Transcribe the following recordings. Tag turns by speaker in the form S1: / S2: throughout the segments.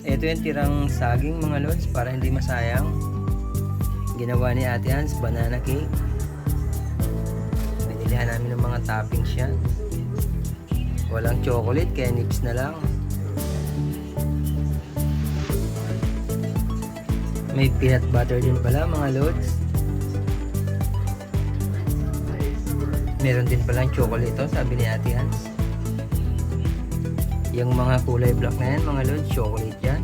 S1: Ito yung tirang saging mga lods para hindi masayang. Ginawa ni Ate Hans, banana cake. Binilihan namin ng mga toppings yan. Walang chocolate kaya nips na lang. May peanut butter din pala mga lods. Meron din palang chocolate ito, sabi ni Ate Hans. Yung mga kulay black na yan mga lods, chocolate yan.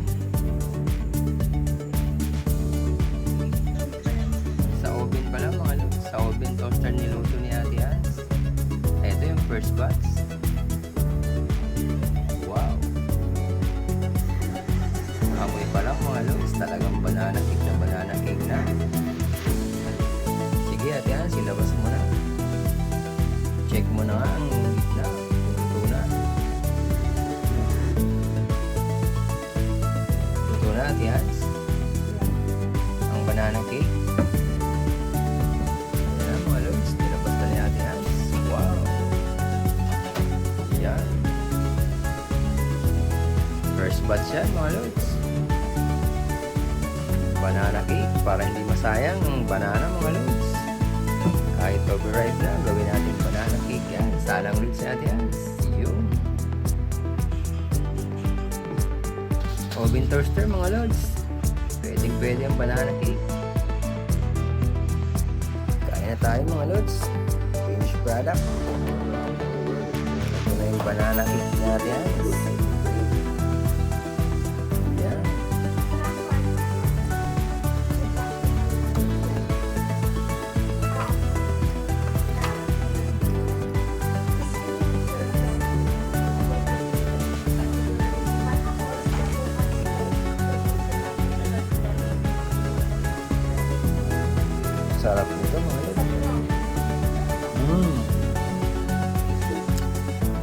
S1: Sa oven pala mga lods, sa oven toaster niluto ni Ate Hans. Ito yung first batch. Wow! Amoy pa lang mga lods, talagang banana cake na. Sige Ate Hans, ilabas mo na. Check mo na nga ang gitna. Luto na. Luto na, Ate Hans. Ang banana cake. Ayan mga lods. Nilabas na ni Ate Hans. Wow. Yan. First batch yan mga lods. Banana cake. Para hindi masayang ang banana mga lods. Kahit overripe na, gawin natin banana cake yan. Salang roots natin yan. Yun. Oven toaster mga lods. Pwede ang banana cake. Kain na tayo mga lods. Finished product. Ito na yung banana cake natin yan. Yan. Sarap nito mga lods.